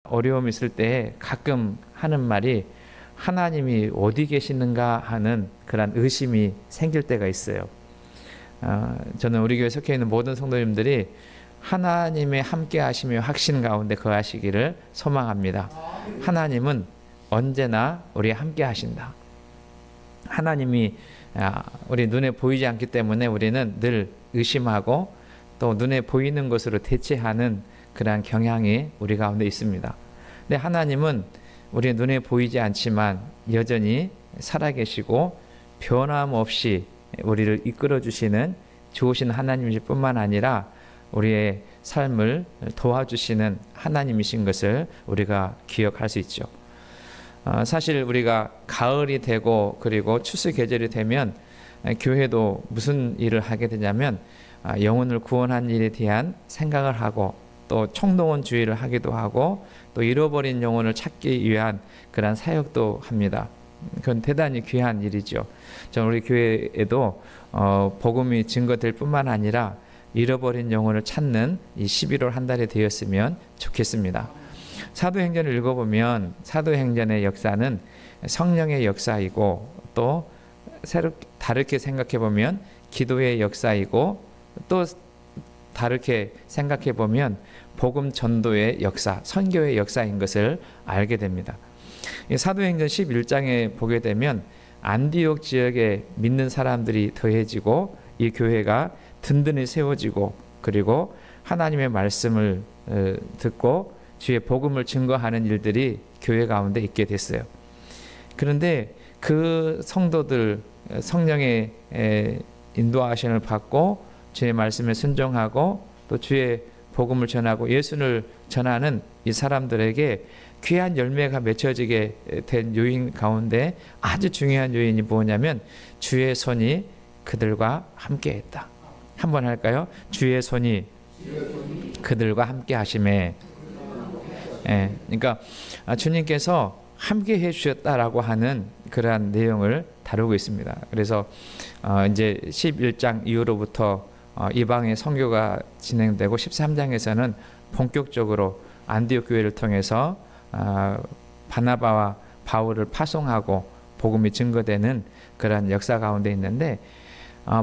어려움이 있을 때 가끔 하는 말이 하나님이 어디 계시는가 하는 그런 의심이 생길 때가 있어요. 저는 우리 교회 속해 있는 모든 성도님들이 하나님의 함께 하시며 확신 가운데 거하시기를 소망합니다. 하나님은 언제나 우리 함께 하신다. 하나님이 우리 눈에 보이지 않기 때문에 우리는 늘 의심하고 또 눈에 보이는 것으로 대체하는 그러한 경향이 우리 가운데 있습니다. 근데 하나님은 우리 눈에 보이지 않지만 여전히 살아계시고 변함없이 우리를 이끌어 주시는 좋으신 하나님이실 뿐만 아니라 우리의 삶을 도와주시는 하나님이신 것을 우리가 기억할 수 있죠. 사실 우리가 가을이 되고 그리고 추수 계절이 되면 교회도 무슨 일을 하게 되냐면 영혼을 구원한 일에 대한 생각을 하고 또 총동원 주의를 하기도 하고 또 잃어버린 영혼을 찾기 위한 그런 사역도 합니다. 그건 대단히 귀한 일이죠. 저는 우리 교회에도 복음이 증거될 뿐만 아니라 잃어버린 영혼을 찾는 이 11월 한 달이 되었으면 좋겠습니다. 사도행전을 읽어보면 사도행전의 역사는 성령의 역사이고 또 다르게 생각해보면 기도의 역사이고 또 다르게 생각해보면 복음 전도의 역사, 선교의 역사인 것을 알게 됩니다. 사도행전 11장에 보게 되면 안디옥 지역에 믿는 사람들이 더해지고 이 교회가 든든히 세워지고 그리고 하나님의 말씀을 듣고 주의 복음을 증거하는 일들이 교회 가운데 있게 됐어요. 그런데 그 성도들 성령의 인도하심을 받고 주의 말씀에 순종하고 또 주의 복음을 전하고 예수를 전하는 이 사람들에게 귀한 열매가 맺혀지게 된 요인 가운데 아주 중요한 요인이 뭐냐면 주의 손이 그들과 함께 했다. 한번 할까요? 주의 손이 그들과 함께 하심에. 그러니까 주님께서 함께 해주셨다라고 하는 그러한 내용을 다루고 있습니다. 그래서 이제 11장 이후로부터 이방의 선교가 진행되고 13장에서는 본격적으로 안디옥 교회를 통해서 바나바와 바울을 파송하고 복음이 증거되는 그런 역사 가운데 있는데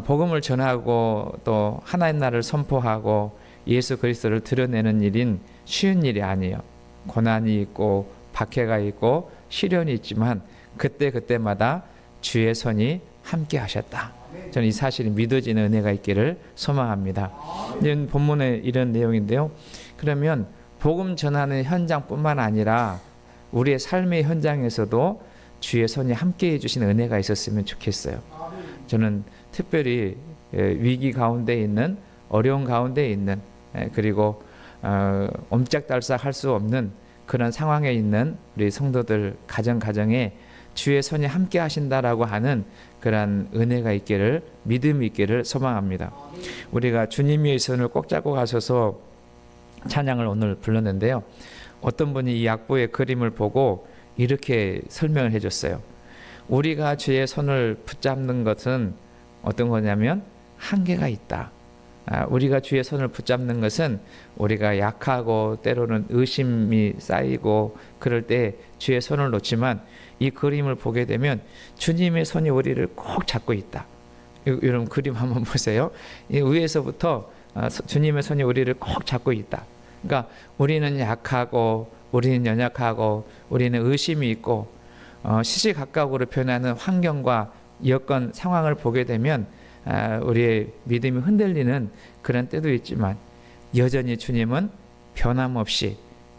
복음을 전하고 또 하나님 나라를 선포하고 예수 그리스도를 드러내는 일인 쉬운 일이 아니에요. 고난이 있고 박해가 있고 시련이 있지만 그때마다 주의 손이 함께 하셨다. 저는 이 사실이 믿어지는 은혜가 있기를 소망합니다. 이런 본문에 이런 내용인데요. 그러면 복음 전하는 현장뿐만 아니라 우리의 삶의 현장에서도 주의 손이 함께 해주신 은혜가 있었으면 좋겠어요. 저는 특별히 위기 가운데 있는 어려운 가운데 있는 그리고 옴짝달싹할 수 없는 그런 상황에 있는 우리 성도들 가정에 주의 손이 함께 하신다라고 하는 그런 은혜가 있기를 믿음이 있기를 소망합니다. 우리가 주님의 손을 꼭 잡고 가셔서 찬양을 오늘 불렀는데요. 어떤 분이 이 약보의 그림을 보고 이렇게 설명을 해줬어요. 우리가 주의 손을 붙잡는 것은 어떤 거냐면 한계가 있다. 우리가 주의 손을 붙잡는 것은 우리가 약하고 때로는 의심이 쌓이고 그럴 때 주의 손을 놓지만 이 그림을 보게 되면 주님의 손이 우리를 꼭 잡고 있다. 이런 그림 한번 보세요. 이 위에서부터 주님의 손이 우리를 꼭 잡고 있다. 그러니까 우리는 약하고 우리는 연약하고 우리는 의심이 있고 시시각각으로 변하는 환경과 여건 상황을 보게 되면 우리의 믿음이 흔들리는 그런 때도 있지만 여전히 주님은 변함없이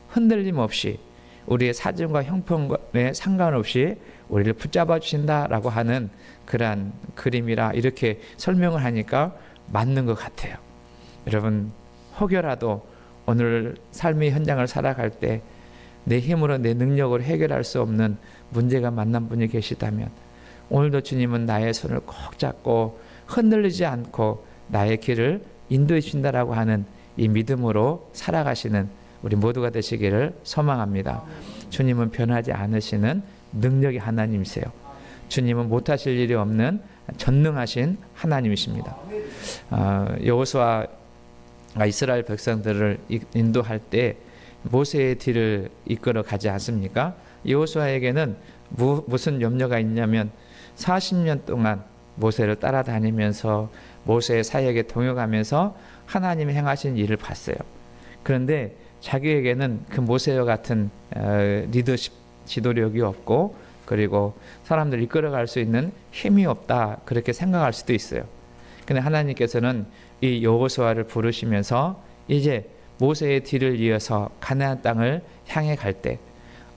흔들림 없이 우리의 사정과 형편에 상관없이 우리를 붙잡아 주신다라고 하는 그러한 그림이라 이렇게 설명을 하니까 맞는 것 같아요. 여러분 혹여라도 오늘 삶의 현장을 살아갈 때 내 힘으로 내 능력으로 해결할 수 없는 문제가 만난 분이 계시다면 오늘도 주님은 나의 손을 꼭 잡고 흔들리지 않고 나의 길을 인도해 주신다라고 하는 이 믿음으로 살아가시는 우리 모두가 되시기를 소망합니다. 주님은 변하지 않으시는 능력의 하나님이세요. 주님은 못하실 일이 없는 전능하신 하나님이십니다. 여호수아가 이스라엘 백성들을 인도할 때 모세의 뒤를 이끌어 가지 않습니까? 여호수아에게는 무슨 염려가 있냐면 40년 동안 모세를 따라다니면서 모세의 사역에 동역하면서 하나님이 행하신 일을 봤어요. 그런데 자기에게는 그 모세와 같은 리더십 지도력이 없고, 그리고 사람들 이끌어갈 수 있는 힘이 없다, 그렇게 생각할 수도 있어요. 근데 하나님께서는 이 여호수아를 부르시면서 이제 모세의 뒤를 이어서 가나안 땅을 향해 갈 때,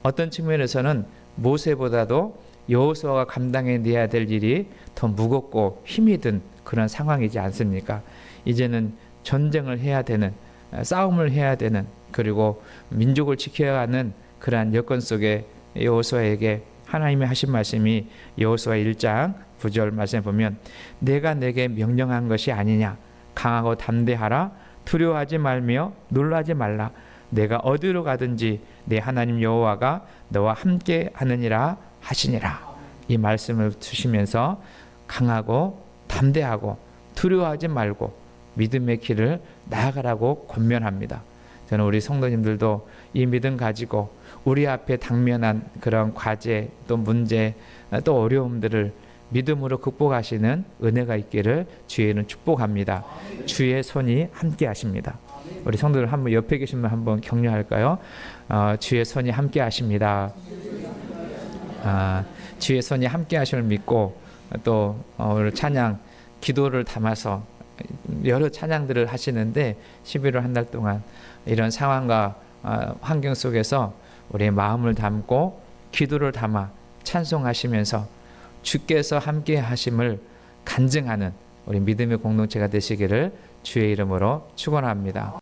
어떤 측면에서는 모세보다도 여호수아가 감당해내야 될 일이 더 무겁고 힘이 든 그런 상황이지 않습니까? 이제는 전쟁을 해야 되는, 싸움을 해야 되는, 그리고 민족을 지켜야 하는 그러한 여건 속에 여호수아에게 하나님이 하신 말씀이 여호수아 1장 9절 말씀에 보면, 내가 내게 명령한 것이 아니냐, 강하고 담대하라, 두려워하지 말며 놀라지 말라, 내가 어디로 가든지 내 하나님 여호와가 너와 함께 하느니라 하시니라. 이 말씀을 주시면서 강하고 담대하고 두려워하지 말고 믿음의 길을 나아가라고 권면합니다. 저는 우리 성도님들도 이 믿음 가지고 우리 앞에 당면한 그런 과제, 또 문제, 또 어려움들을 믿음으로 극복하시는 은혜가 있기를 주의는 축복합니다. 주의 손이 함께 하십니다. 우리 성도들 한번 옆에 계신 분 한번 격려할까요? 주의 손이 함께 하십니다. 주의 손이 함께 하심을 믿고, 또 오늘 찬양 기도를 담아서 여러 찬양들을 하시는데 11월 한 달 동안 이런 상황과 환경 속에서 우리의 마음을 담고 기도를 담아 찬송하시면서 주께서 함께 하심을 간증하는 우리 믿음의 공동체가 되시기를 주의 이름으로 축원합니다.